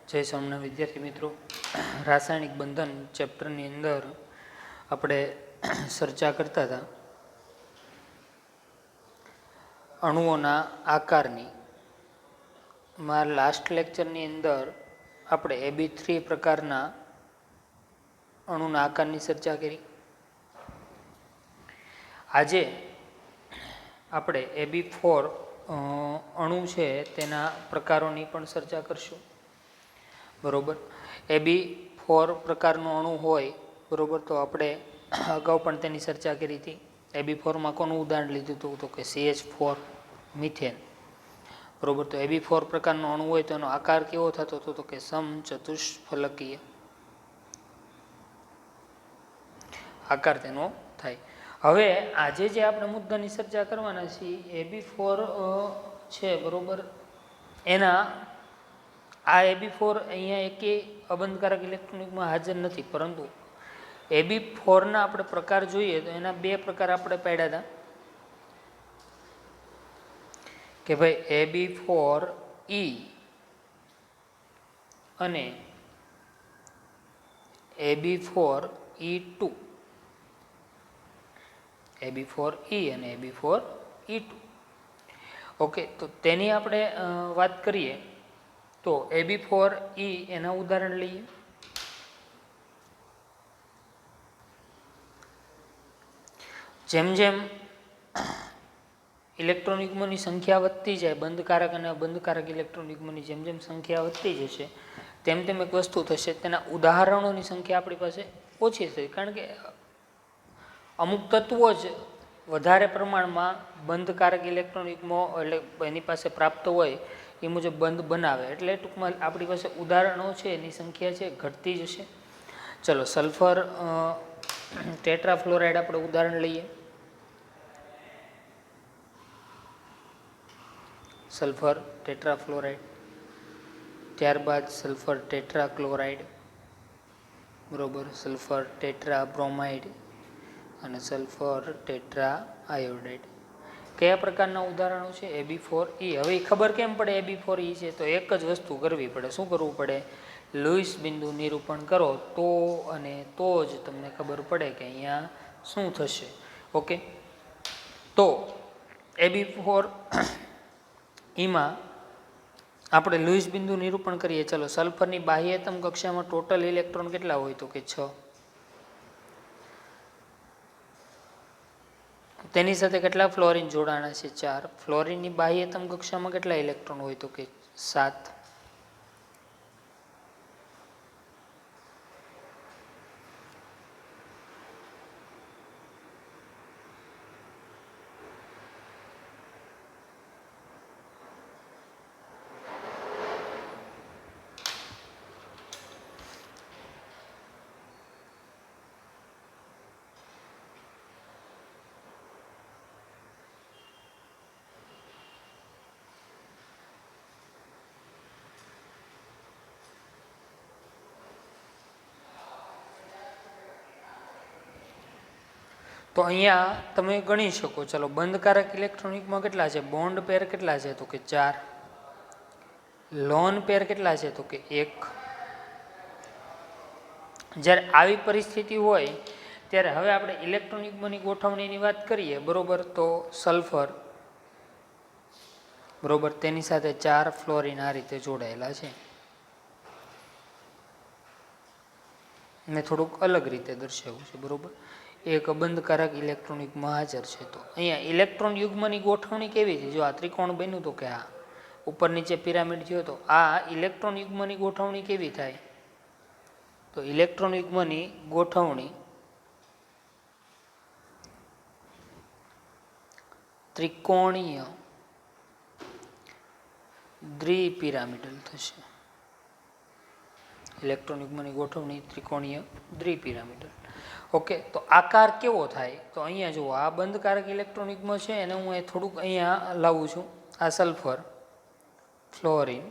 જય સ્વામિનારાયણ વિદ્યાર્થી મિત્રો, રાસાયણિક બંધન ચેપ્ટરની અંદર આપણે ચર્ચા કરતા હતા અણુઓના આકારની. મારા લાસ્ટ લેક્ચરની અંદર આપણે AB3 પ્રકારના અણુના આકારની ચર્ચા કરી. આજે આપણે AB4 અણુ છે તેના પ્રકારોની પણ ચર્ચા કરશું. બરોબર. AB4 પ્રકારનું અણુ હોય, બરોબર, તો આપણે અગાઉ પણ તેની ચર્ચા કરી હતી. AB4માં કોનું ઉદાહરણ લીધું હતું? તો કે CH4 મિથેન. બરોબર. તો AB4 પ્રકારનો અણુ હોય તો એનો આકાર કેવો થતો હતો? તો કે સમચતુષ્ફલકીય આકાર તેનો થાય. હવે આજે જે આપણે મુદ્દાની ચર્ચા કરવાના છીએ AB4 છે, બરોબર, એના આ AB4 અહીંયા એકેય અબંધકારક ઇલેક્ટ્રોનિકમાં હાજર નથી, પરંતુ AB4ના આપણે પ્રકાર જોઈએ તો એના બે પ્રકાર આપણે પાડ્યા હતા કે ભાઈ AB4E અને AB4E2. AB4E અને AB4E2. ઓકે, તો તેની આપણે વાત કરીએ તો AB4E એના ઉદાહરણ લઈએ. જેમ જેમ ઇલેક્ટ્રોન યુગ્મોની સંખ્યા વધતી જાય, બંધકારક અને અબંધકારક ઇલેક્ટ્રોન યુગ્મોની જેમ જેમ સંખ્યા વધતી જશે તેમ તેમ એક વસ્તુ થશે, તેના ઉદાહરણોની સંખ્યા આપણી પાસે ઓછી થશે. કારણ કે અમુક તત્વો જ વધારે પ્રમાણમાં બંધકારક ઇલેક્ટ્રોન યુગ્મો એટલે એની પાસે પ્રાપ્ત હોય એ મુજબ બંધ બનાવે, એટલે ટૂંકમાં આપણી પાસે ઉદાહરણો છે એની સંખ્યા છે ઘટતી જશે. ચલો, સલ્ફર ટેટ્રાફ્લોરાઇડ આપણે ઉદાહરણ લઈએ. સલ્ફર ટેટ્રાફ્લોરાઇડ, ત્યારબાદ સલ્ફર ટેટ્રાક્લોરાઇડ, બરોબર, સલ્ફર ટેટ્રાબ્રોમાઇડ અને સલ્ફર ટેટ્રા આયોડાઇડ. કયા પ્રકારના ઉદાહરણો છે? AB4E. હવે ખબર કેમ પડે AB4E છે? તો એક જ વસ્તુ કરવી પડે. શું કરવું પડે? લુઈસ બિંદુ નિરૂપણ કરો તો અને તો જ તમને ખબર પડે કે અહીંયા શું થશે. ઓકે, તો AB4Eમાં આપણે લુઈસ બિંદુ નિરૂપણ કરીએ. ચલો, સલ્ફરની બાહ્યતમ કક્ષામાં ટોટલ ઇલેક્ટ્રોન કેટલા હોય? તો કે 6. તેની સાથે કેટલા ફ્લોરિન જોડાણા છે? 4. ફ્લોરિનની બાહ્યતમ કક્ષામાં કેટલા ઇલેક્ટ્રોન હોય? તો કે 7. તો અહીંયા તમે ગણી શકો. ચલો, બંધકારક ઇલેક્ટ્રોનિકમાં કેટલા છે? બોન્ડ પેર કેટલા છે? તો કે 4. લોન પેર કેટલા છે? તો કે 1. જ્યારે આવી પરિસ્થિતિ હોય ત્યારે હવે આપણે ઇલેક્ટ્રોન યુગ્મની ગોઠવણીની વાત કરીએ, બરોબર, તો સલ્ફર, બરોબર, તેની સાથે 4 ફ્લોરિન આ રીતે જોડાયેલા છે. મેં થોડુંક અલગ રીતે દર્શાવ્યું છે, બરોબર. એક અબંધકારક ઇલેક્ટ્રોન યુગ્મ હાજર છે. તો અહીંયા ઇલેક્ટ્રોન યુગ્મની ગોઠવણી કેવી છે? જો આ ત્રિકોણ બન્યું તો કે આ ઉપર નીચે પિરામિડ થયો, તો આ ઇલેક્ટ્રોન યુગ્મની ગોઠવણી કેવી થાય? તો ઇલેક્ટ્રોન યુગ્મની ગોઠવણી ત્રિકોણીય દ્વિપિરામિડલ થશે. ઇલેક્ટ્રોન યુગ્મની ગોઠવણી ત્રિકોણીય દ્વિપિરામિડલ. ઓકે, તો આકાર કેવો થાય? તો અહીંયા જુઓ, આ બંધકારક ઇલેક્ટ્રોન યુગ્મ છે એને હું થોડુંક અહીંયા લાવું છું. આ sulphur, fluorine,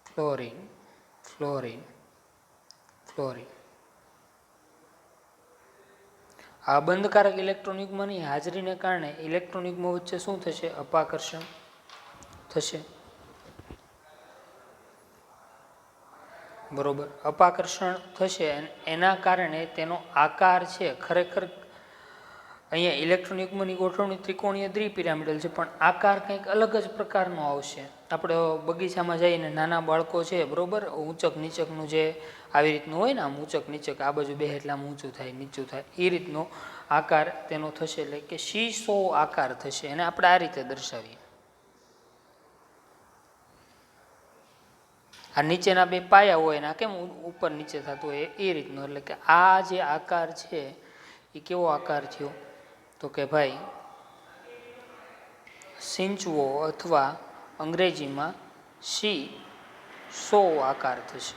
fluorine, fluorine, fluorine. આ બંધકારક ઇલેક્ટ્રોન યુગ્મની હાજરીને કારણે ઇલેક્ટ્રોન યુગ્મ વચ્ચે શું થશે? અપાકર્ષણ થશે. બરોબર, અપાકર્ષણ થશે અને એના કારણે તેનો આકાર છે ખરેખર અહીંયા ઇલેક્ટ્રોન યુગ્મની ગોઠવણી ત્રિકોણીય દ્વિપિરામિડલ છે, પણ આકાર કંઈક અલગ જ પ્રકારનો આવશે. આપણે બગીચામાં જઈને નાના બાળકો છે બરોબર, ઊંચક નીચકનું જે આવી રીતનું હોય ને, આમ ઊંચક નીચક આ બાજુ બે એટલે આમ ઊંચું થાય નીચું થાય એ રીતનો આકાર તેનો થશે, એટલે કે સીસો આકાર થશે. એને આપણે આ રીતે દર્શાવીએ. આ નીચેના બે પાયા હોય ને કેમ ઉપર નીચે થતું હોય એ રીતનું, એટલે કે આ જે આકાર છે એ કેવો આકાર થયો તો કે ભાઈ સિંચવો અથવા અંગ્રેજીમાં સો આકાર થશે.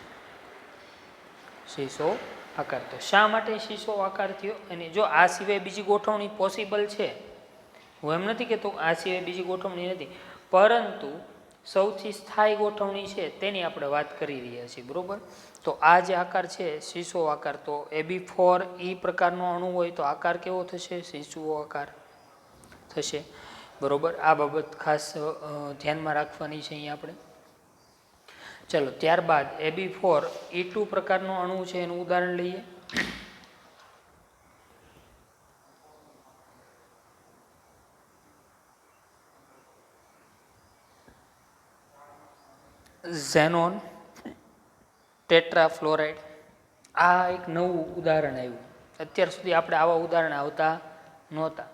સીસો આકાર થયો. શા માટે સીસો આકાર થયો? અને જો આ સિવાય બીજી ગોઠવણી પોસિબલ છે, હું એમ નથી કહેતો આ સિવાય બીજી ગોઠવણી નથી, પરંતુ સૌથી સ્થાયી ગોઠવણી છે તેની આપણે વાત કરી રહ્યા છીએ બરોબર. તો આ જે આકાર છે સીસો આકાર, તો Ab4 પ્રકારનો અણુ હોય તો આકાર કેવો થશે? સીસો આકાર થશે બરોબર. આ બાબત ખાસ ધ્યાનમાં રાખવાની છે અહીંયા આપણે. ચલો ત્યારબાદ Ab4 પ્રકારનો અણુ છે એનું ઉદાહરણ લઈએ. ઝેનોન ટેટ્રાફ્લોરાઇડ. આ એક નવું ઉદાહરણ આવ્યું. અત્યાર સુધી આપણે આવા ઉદાહરણ આવતા નહોતા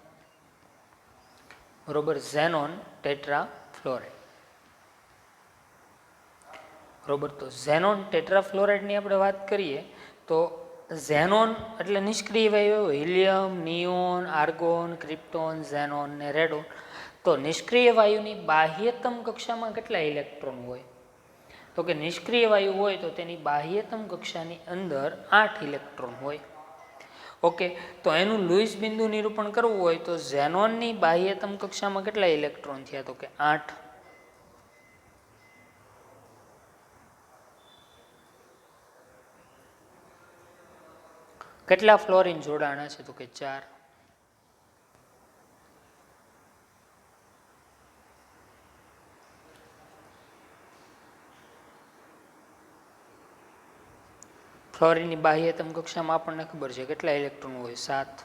બરોબર. ઝેનોન ટેટ્રાફ્લોરાઇડ બરોબર. તો ઝેનોન ટેટ્રાફ્લોરાઇડની આપણે વાત કરીએ તો ઝેનોન એટલે નિષ્ક્રિય વાયુ, helium, neon, argon, krypton, xenon ને રેડોન. તો નિષ્ક્રિય વાયુની બાહ્યતમ કક્ષામાં કેટલા ઇલેક્ટ્રોન હોય? તો કે નિષ્ક્રિય વાયુ હોય તો તેની બાહ્યતમ કક્ષાની અંદર 8 ઇલેક્ટ્રોન હોય. ઓકે, તો એનું લુઈસ બિંદુ નિરૂપણ કરવું હોય તો ઝેનોનની બાહ્યતમ કક્ષામાં કેટલા ઇલેક્ટ્રોન થયા? તો કે 8. કેટલા ફ્લોરિન જોડાણા છે? તો કે 4. ફ્લોરિનની બાહ્યતમ કક્ષામાં આપણને ખબર છે કેટલા ઇલેક્ટ્રોન હોય? 7.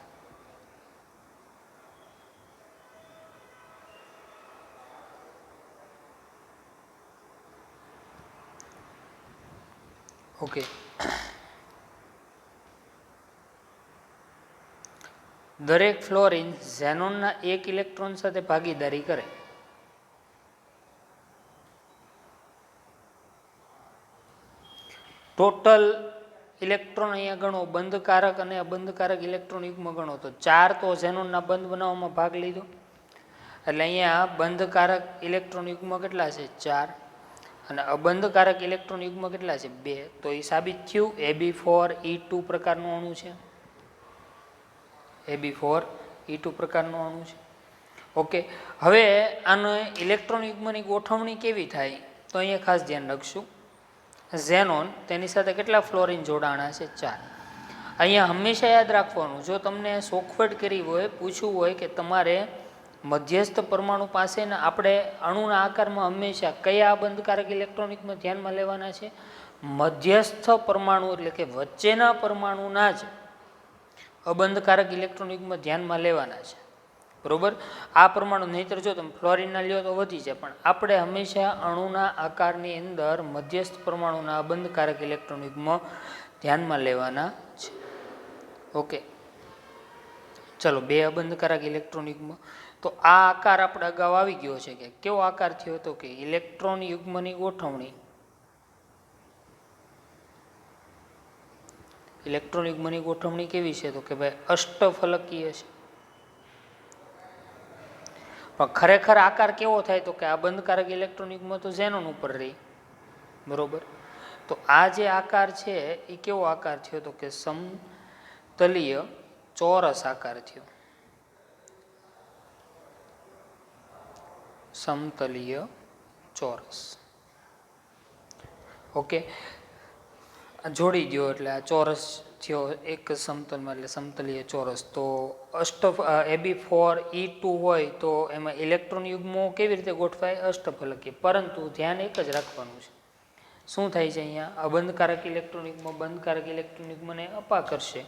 ઓકે, દરેક ફ્લોરિન ઝેનોનના 1 ઇલેક્ટ્રોન સાથે ભાગીદારી કરે. ટોટલ ઇલેક્ટ્રોન અહીંયા ગણો, બંધકારક અને અબંધકારક ઇલેક્ટ્રોન યુગ્મ ગણો તો 4 તો ઝેનોનના બંધ બનાવવામાં ભાગ લીધો, એટલે અહીંયા બંધકારક ઇલેક્ટ્રોન યુગ્મ કેટલા છે? 4. અને અબંધકારક ઇલેક્ટ્રોન યુગ્મ કેટલા છે? 2. તો એ સાબિત થયું Ab4 પ્રકારનું અણુ છે. Ab4 પ્રકારનું અણુ છે. ઓકે, હવે આનો ઇલેક્ટ્રોન યુગ્મની ગોઠવણી કેવી થાય તો અહીંયા ખાસ ધ્યાન રાખશું. ઝેનોન તેની સાથે કેટલા ફ્લોરિન જોડાણા છે? 4. અહીંયા હંમેશા યાદ રાખવાનું, જો તમને શોખવટ કરી હોય, પૂછવું હોય કે તમારે મધ્યસ્થ પરમાણુ પાસેના આપણે અણુના આકારમાં હંમેશા કયા બંધકારક ઇલેક્ટ્રોન યુગ્મ ધ્યાનમાં લેવાના છે? મધ્યસ્થ પરમાણુ એટલે કે વચ્ચેના પરમાણુના જ અબંધકારક ઇલેક્ટ્રોન યુગ્મ ધ્યાનમાં લેવાના છે બરોબર. આ પરમાણુ નહીતર જો તમે ફ્લોરિનના લ્યો તો વધી જાય, પણ આપણે હંમેશા અણુના આકારની અંદર મધ્યસ્થ પરમાણુના અબંધકારક ઇલેક્ટ્રોન યુગ્મ ધ્યાનમાં લેવાના છે. ઓકે, ચલો 2 અબંધકારક ઇલેક્ટ્રોન યુગ્મ. તો આ આકાર આપણે અગાઉ આવી ગયો છે કે કેવો આકાર થયો હતો કે ઇલેક્ટ્રોન યુગ્મની ગોઠવણી. ઇલેક્ટ્રોન યુગ્મની ગોઠવણી કેવી છે? તો કે ભાઈ અષ્ટફલકીય છે. પણ ખરેખર આકાર કેવો થાય તો કે આ બંધકારક ઇલેક્ટ્રોન યુગ્મ તો ઝેનોન ઉપર રહી બરોબર. તો આ જે આકાર છે એ કેવો આકાર થયો? તો કે સમતલીય ચોરસ આકાર થયો. સમતલીય ચોરસ. ઓકે, જોડી દો એટલે આ ચોરસ થયો એક સમતલમાં, એટલે સમતલીય ચોરસ. તો Ab4 હોય તો એમાં ઇલેક્ટ્રોન યુગ્મો કેવી રીતે ગોઠવાય? અષ્ટફલકીય. પરંતુ ધ્યાન એક જ રાખવાનું છે, શું થાય છે અહીંયા? અબંધકારક ઇલેક્ટ્રોન યુગ્મ બંધકારક ઇલેક્ટ્રોન યુગ્મને અપા કરશે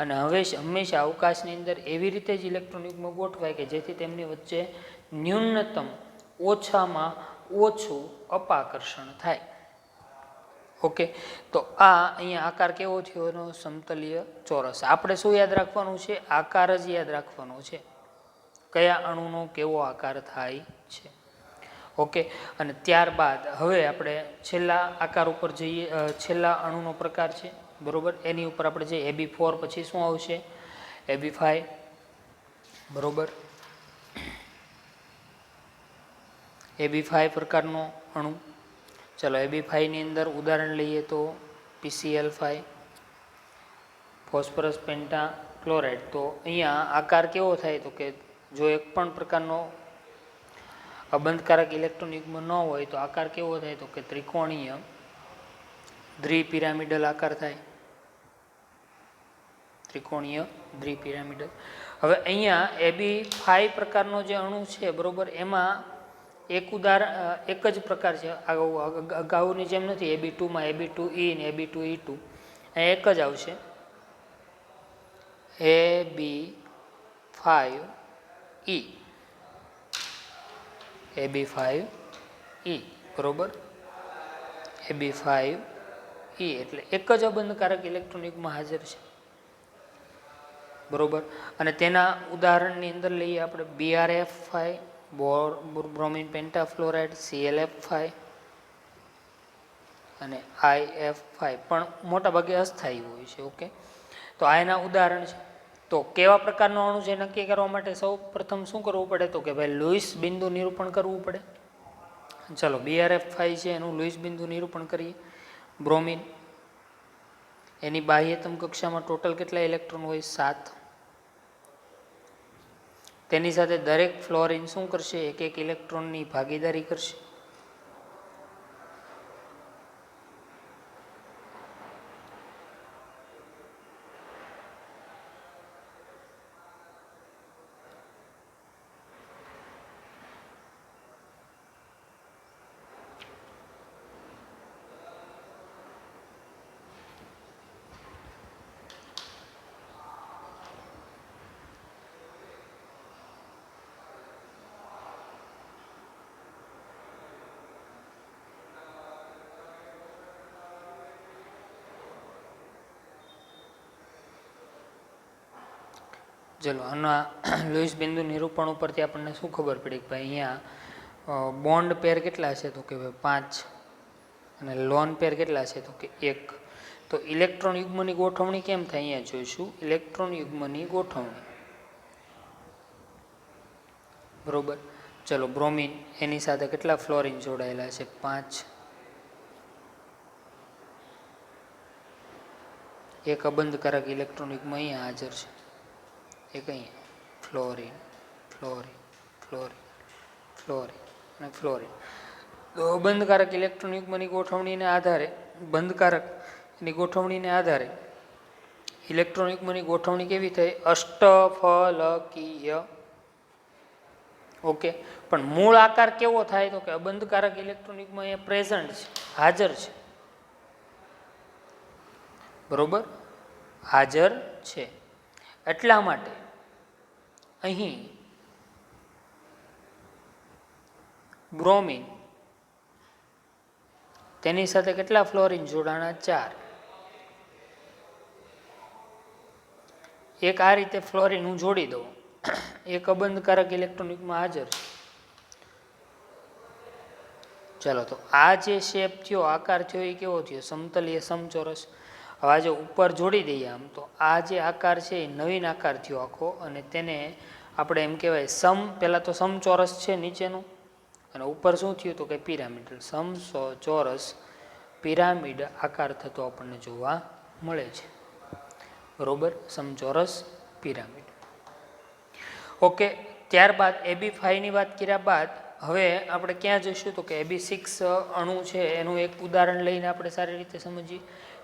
અને હંમેશા અવકાશની અંદર એવી રીતે જ ઇલેક્ટ્રોન યુગ્મ ગોઠવાય કે જેથી તેમની વચ્ચે ન્યૂનતમ ઓછામાં ઓછું અપાકર્ષણ થાય. ઓકે, તો આ અહીંયા આકાર કેવો થયો એનો? સમતલીય ચોરસ. આપણે શું યાદ રાખવાનું છે? આકાર જ યાદ રાખવાનો છે, કયા અણુનો કેવો આકાર થાય છે. ઓકે, અને ત્યારબાદ હવે આપણે છેલ્લા આકાર ઉપર જઈએ. છેલ્લા અણુનો પ્રકાર છે, બરોબર, એની ઉપર આપણે જઈએ. AB4 પછી શું આવશે? AB5, બરોબર. AB5 પ્રકારનો અણુ. ચલો AB5 ની અંદર ઉદાહરણ લઈએ તો PCl5, ફોસ્ફરસ પેન્ટા ક્લોરાઇડ. તો અહીંયા આકાર કેવો થાય? તો કે જો એક પણ પ્રકારનો અબંધકારક ઇલેક્ટ્રોન યુગ્મ ન હોય તો આકાર કેવો થાય? તો કે ત્રિકોણીય દ્વિપિરામિડલ આકાર થાય. ત્રિકોણીય દ્વિપિરામિડલ. હવે અહીંયા AB5 પ્રકારનો જે અણુ છે, બરોબર, એમાં એક જ પ્રકાર છે. અગાઉની જેમ નથી. AB2માં AB2E ને AB2E2 એક જ આવશે. AB5E, AB5E, બરોબર, AB5E એટલે એક જ અબંધકારક ઇલેક્ટ્રોન યુગ્મ હાજર છે, બરોબર. અને તેના ઉદાહરણની અંદર લઈએ આપણે BrF5, બ્રોમિન પેન્ટાફ્લોરાઇડ, ClF5 અને IF5 પણ મોટાભાગે અસ્થાયી હોય છે. ઓકે, તો આ એના ઉદાહરણ છે. તો કેવા પ્રકારનો અણુ છે નક્કી કરવા માટે સૌ પ્રથમ શું કરવું પડે? તો કે ભાઈ લુઈસ બિંદુ નિરૂપણ કરવું પડે. ચલો BrF5 છે એનું લુઈસ બિંદુ નિરૂપણ કરીએ. બ્રોમિન, એની બાહ્યતમ કક્ષામાં ટોટલ કેટલા ઇલેક્ટ્રોન હોય? 7. તેની સાથે દરેક ફ્લોરિન શું કરશે? એક એક ઇલેક્ટ્રોનની ભાગીદારી કરશે. ચલો આના લુઈસ બિંદુ નિરૂપણ ઉપરથી આપણને શું ખબર પડી કે ભાઈ અહીંયા બોન્ડ પેર કેટલા છે? તો કે ભાઈ 5 અને લોન પેર કેટલા છે? તો કે 1. તો ઇલેક્ટ્રોન યુગ્મની ગોઠવણી કેમ થાય? અહીંયા જોઈશું ઇલેક્ટ્રોન યુગ્મની ગોઠવણી, બરોબર. ચલો બ્રોમિન, એની સાથે કેટલા ફ્લોરિન જોડાયેલા છે? 5. એક અબંધકારક ઇલેક્ટ્રોન યુગ્મ અહીંયા હાજર છે. એક અહીંયા ફ્લોરિન, ફ્લોરિન, ફ્લોરિન, ફ્લોરિન અને ફ્લોરિન. તો અબંધકારક ઇલેક્ટ્રોન યુગ્મની ગોઠવણીને આધારે, બંધકારકની ગોઠવણીને આધારે ઇલેક્ટ્રોન યુગ્મની ગોઠવણી કેવી થાય? અષ્ટફલકીય. ઓકે, પણ મૂળ આકાર કેવો થાય? તો કે અબંધકારક ઇલેક્ટ્રોન યુગ્મ અહીંયા પ્રેઝન્ટ છે, હાજર છે, બરોબર, હાજર છે. એટલા માટે અહીં બ્રોમિન, તેની સાથે કેટલા ફ્લોરિન જોડાણા? 4. એક આ રીતે ફ્લોરિન હું જોડી દઉં. એક અબંધકારક ઇલેક્ટ્રોન યુગ્મ હાજર છે. ચાલો, તો આ જે શેપ થયો, આકાર થયો, એ કેવો થયો? સમતલીય સમચોરસ. હવે આજે ઉપર જોડી દઈએ આમ, તો આ જે આકાર છે એ નવીન આકાર થયો આખો, અને તેને આપણે એમ કહેવાય પહેલાં તો સમચોરસ છે નીચેનું, અને ઉપર શું થયું? તો કે પિરામિડલ. સમચોરસ પિરામિડ આકાર થતો આપણને જોવા મળે છે, બરોબર, સમચોરસ પિરામિડ. ઓકે, ત્યારબાદ AB5ની વાત કર્યા બાદ હવે આપણે ક્યાં જઈશું? તો કે AB6 અણુ છે એનું એક ઉદાહરણ લઈને આપણે સારી રીતે સમજીએ.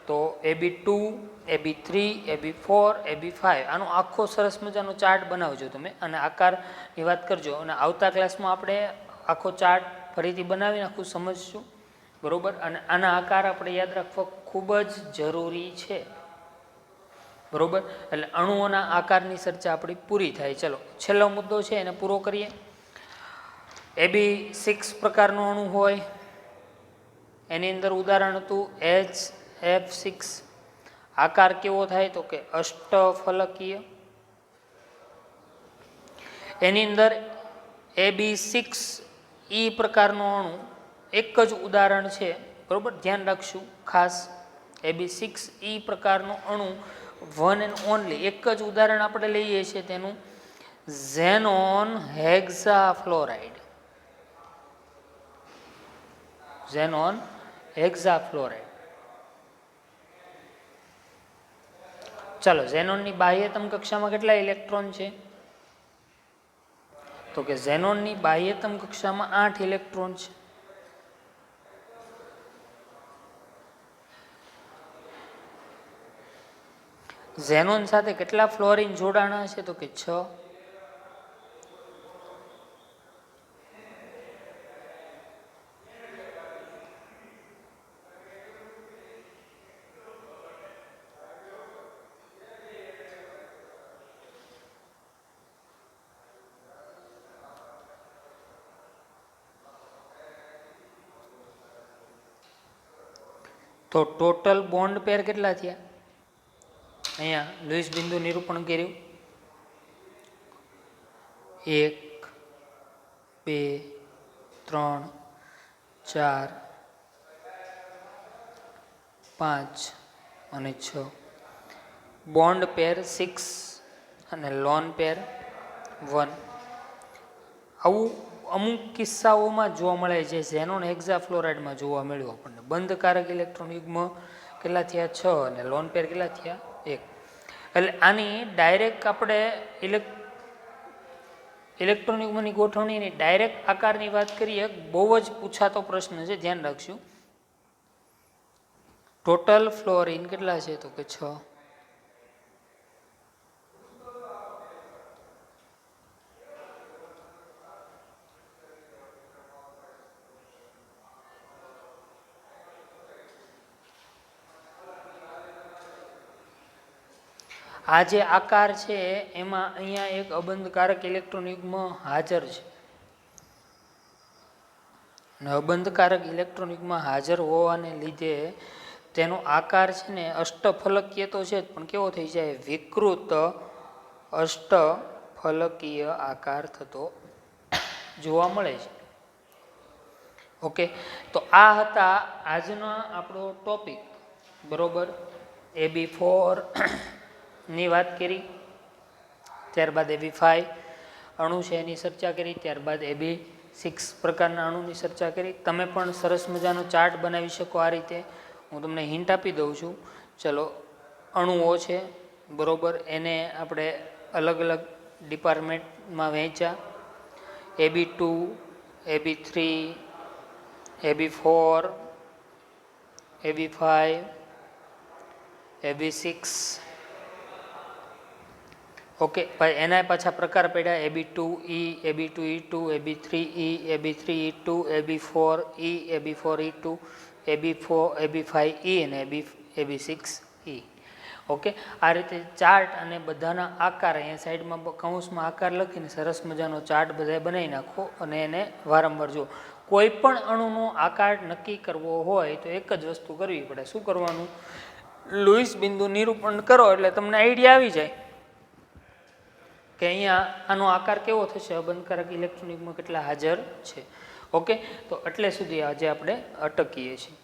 તો AB2, AB3, AB4, AB5 આનો આખો સરસ મજાનો ચાર્ટ બનાવજો તમે, અને આકારની વાત કરજો. અને આવતા ક્લાસમાં આપણે આખો ચાર્ટ ફરીથી બનાવીને આખું સમજશું, બરોબર, અને આના આકાર આપણે યાદ રાખવા ખૂબ જ જરૂરી છે, બરોબર. એટલે અણુઓના આકારની ચર્ચા આપણી પૂરી થાય. ચલો છેલ્લો મુદ્દો છે એને પૂરો કરીએ. AB6 પ્રકારનું અણુ હોય, એની અંદર ઉદાહરણ હતું HF6. આકાર કેવો થાય તો કે અષ્ટફલકીય. એની અંદર AB6E પ્રકારનું અણુ એક જ ઉદાહરણ છે, બરોબર, ધ્યાન રાખશું ખાસ. AB6E પ્રકારનું અણુ વન એન્ડ ઓનલી એક જ ઉદાહરણ આપણે લઈએ છીએ, તેનું ઝેનોન હેક્સાફ્લોરાઇડ. ઝેનોન હેક્સાફ્લોરાઇડ. ચાલો, ઝેનોનની બાહ્યતમ કક્ષામાં કેટલા ઇલેક્ટ્રોન છે તો કે ઝેનોનની બાહ્યતમ કક્ષામાં 8 ઇલેક્ટ્રોન છે. ઝેનોન સાથે કેટલા ફ્લોરિન જોડાણા છે તો કે 6. તો ટોટલ બોન્ડ પેર કેટલા થયા? અહીંયા લુઈસ બિંદુ નિરૂપણ કર્યું. 1 2 3 4 5 અને 6. બોન્ડ પેર 6 અને લોન પેર 1. આવું અમુક કિસ્સાઓમાં જોવા મળે છે, ઝેનોન હેક્સાફ્લોરાઇડમાં જોવા મળ્યું આપણને. બંધકારક ઇલેક્ટ્રોન યુગ્મ કેટલા થયા? 6 અને લોન પેર કેટલા થયા? 1. એટલે આની ડાયરેક્ટ આપણે ઇલેક્ટ્રોન યુગ્મની ગોઠવણીની ડાયરેક્ટ આકારની વાત કરીએ, બહુ જ પૂછાતો પ્રશ્ન છે, ધ્યાન રાખશું. ટોટલ ફ્લોરિન કેટલા છે તો કે 6. આ જે આકાર છે એમાં અહીંયા એક અબંધકારક ઇલેક્ટ્રોન યુગ્મ હાજર છે, અને અબંધકારક ઇલેક્ટ્રોન યુગ્મ હાજર હોવાને લીધે તેનો આકાર છે ને અષ્ટફલકીય તો છે જ, પણ કેવો થઈ જાય? વિકૃત અષ્ટફલકીય આકાર થતો જોવા મળે છે. ઓકે, તો આ હતા આજનો આપણો ટોપિક, બરોબર. AB4 ની વાત કરી, ત્યારબાદ AB5 અણુ છે એની ચર્ચા કરી, ત્યારબાદ AB6 પ્રકારના અણુની ચર્ચા કરી. તમે પણ સરસ મજાનો ચાર્ટ બનાવી શકો આ રીતે. હું તમને હિન્ટ આપી દઉં છું. ચલો, અણુઓ છે, બરોબર, એને આપણે અલગ અલગ ડિપાર્ટમેન્ટમાં વહેંચ્યા. AB2, AB3, AB4, AB5, AB6. Okay, ભાઈ એના પાછા પ્રકાર પડ્યા: AB2E, AB2E2, AB3E, AB3E2, AB4E, AB4E2, AB5E અને AB6E. ઓકે, આ રીતે ચાર્ટ અને બધાના આકાર અહીંયા સાઈડમાં કૌંસમાં આકાર લખીને સરસ મજાનો ચાર્ટ બધાએ બનાવી નાખો અને એને વારંવાર જુઓ. કોઈ પણ અણુનો આકાર નક્કી કરવો હોય તો એક જ વસ્તુ કરવી પડે. શું કરવાનું? લુઈસ બિંદુ નિરૂપણ કરો એટલે તમને આઈડિયા આવી જાય કે અહીંયા આનો આકાર કેવો થશે, અબંધકારક ઇલેક્ટ્રોન યુગ્મ કેટલા હાજર છે. ઓકે, તો એટલે સુધી આજે આપણે અટકીએ છીએ.